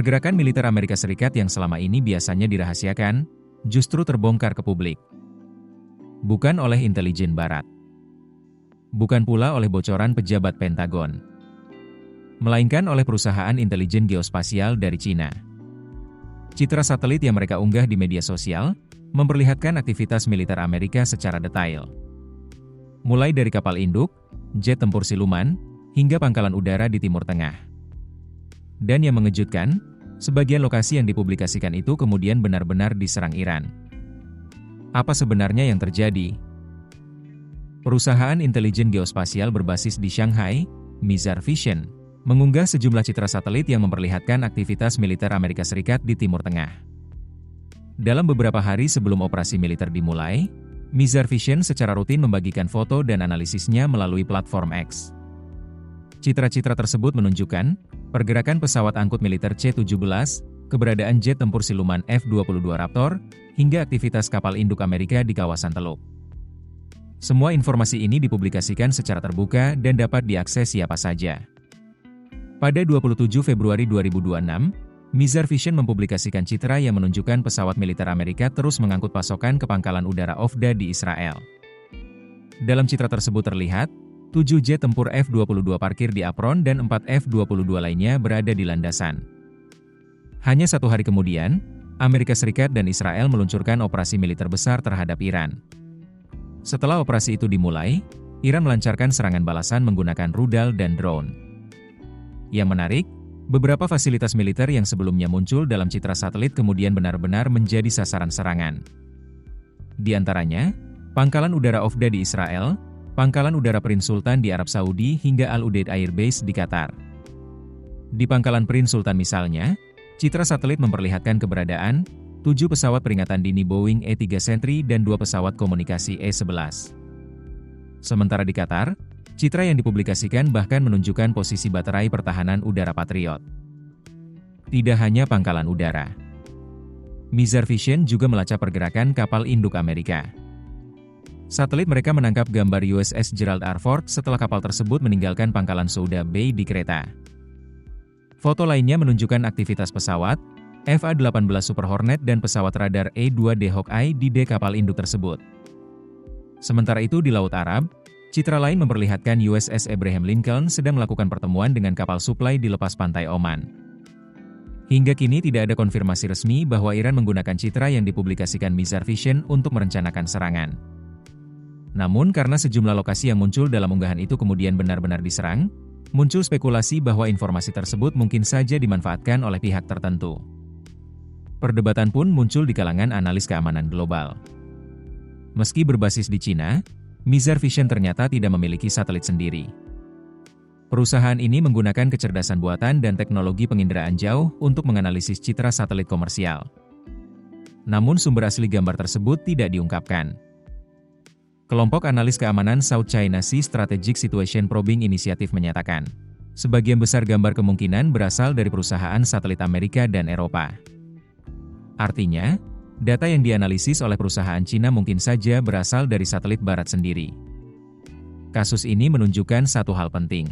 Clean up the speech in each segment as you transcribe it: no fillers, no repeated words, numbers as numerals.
pergerakan militer Amerika Serikat yang selama ini biasanya dirahasiakan, justru terbongkar ke publik. Bukan oleh intelijen Barat. Bukan pula oleh bocoran pejabat Pentagon. Melainkan oleh perusahaan intelijen geospasial dari Cina. Citra satelit yang mereka unggah di media sosial, memperlihatkan aktivitas militer Amerika secara detail. Mulai dari kapal induk, jet tempur siluman, hingga pangkalan udara di Timur Tengah. Dan yang mengejutkan, sebagian lokasi yang dipublikasikan itu kemudian benar-benar diserang Iran. Apa sebenarnya yang terjadi? Perusahaan intelijen geospasial berbasis di Shanghai, Mizar Vision, mengunggah sejumlah citra satelit yang memperlihatkan aktivitas militer Amerika Serikat di Timur Tengah. Dalam beberapa hari sebelum operasi militer dimulai, Mizar Vision secara rutin membagikan foto dan analisisnya melalui platform X. Citra-citra tersebut menunjukkan pergerakan pesawat angkut militer C-17, keberadaan jet tempur siluman F-22 Raptor, hingga aktivitas kapal induk Amerika di kawasan Teluk. Semua informasi ini dipublikasikan secara terbuka dan dapat diakses siapa saja. Pada 27 Februari 2026, Mizar Vision mempublikasikan citra yang menunjukkan pesawat militer Amerika terus mengangkut pasokan ke pangkalan udara Ofda di Israel. Dalam citra tersebut terlihat, 7 jet tempur F-22 parkir di apron dan 4 F-22 lainnya berada di landasan. Hanya satu hari kemudian, Amerika Serikat dan Israel meluncurkan operasi militer besar terhadap Iran. Setelah operasi itu dimulai, Iran melancarkan serangan balasan menggunakan rudal dan drone. Yang menarik, beberapa fasilitas militer yang sebelumnya muncul dalam citra satelit kemudian benar-benar menjadi sasaran serangan. Di antaranya, pangkalan udara Ofda di Israel, pangkalan udara Prince Sultan di Arab Saudi hingga Al Udeid Air Base di Qatar. Di pangkalan Prince Sultan misalnya, citra satelit memperlihatkan keberadaan 7 pesawat peringatan dini Boeing E-3 Sentry dan 2 pesawat komunikasi E-11. Sementara di Qatar, citra yang dipublikasikan bahkan menunjukkan posisi baterai pertahanan udara Patriot. Tidak hanya pangkalan udara. Mizar Vision juga melacak pergerakan kapal induk Amerika. Satelit mereka menangkap gambar USS Gerald R. Ford setelah kapal tersebut meninggalkan pangkalan Souda Bay di Kreta. Foto lainnya menunjukkan aktivitas pesawat, FA-18 Super Hornet dan pesawat radar E-2D Hawkeye di dek kapal induk tersebut. Sementara itu di Laut Arab, citra lain memperlihatkan USS Abraham Lincoln sedang melakukan pertemuan dengan kapal suplai di lepas pantai Oman. Hingga kini tidak ada konfirmasi resmi bahwa Iran menggunakan citra yang dipublikasikan Mizar Vision untuk merencanakan serangan. Namun karena sejumlah lokasi yang muncul dalam unggahan itu kemudian benar-benar diserang, muncul spekulasi bahwa informasi tersebut mungkin saja dimanfaatkan oleh pihak tertentu. Perdebatan pun muncul di kalangan analis keamanan global. Meski berbasis di Cina, Mizar Vision ternyata tidak memiliki satelit sendiri. Perusahaan ini menggunakan kecerdasan buatan dan teknologi penginderaan jauh untuk menganalisis citra satelit komersial. Namun sumber asli gambar tersebut tidak diungkapkan. Kelompok analis keamanan South China Sea Strategic Situation Probing Initiative menyatakan, sebagian besar gambar kemungkinan berasal dari perusahaan satelit Amerika dan Eropa. Artinya, data yang dianalisis oleh perusahaan Cina mungkin saja berasal dari satelit Barat sendiri. Kasus ini menunjukkan satu hal penting.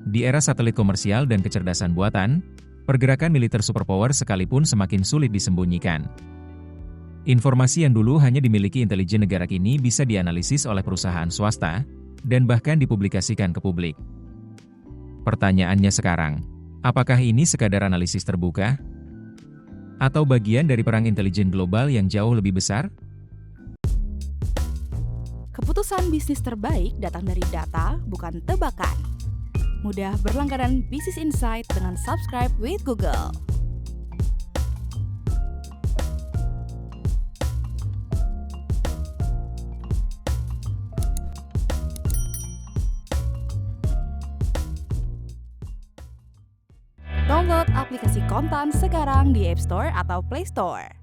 Di era satelit komersial dan kecerdasan buatan, pergerakan militer superpower sekalipun semakin sulit disembunyikan. Informasi yang dulu hanya dimiliki intelijen negara kini bisa dianalisis oleh perusahaan swasta, dan bahkan dipublikasikan ke publik. Pertanyaannya sekarang, apakah ini sekadar analisis terbuka? Atau bagian dari perang intelijen global yang jauh lebih besar? Keputusan bisnis terbaik datang dari data, bukan tebakan. Mudah berlangganan Business Insight dengan subscribe with Google. Download aplikasi Kontan sekarang di App Store atau Play Store.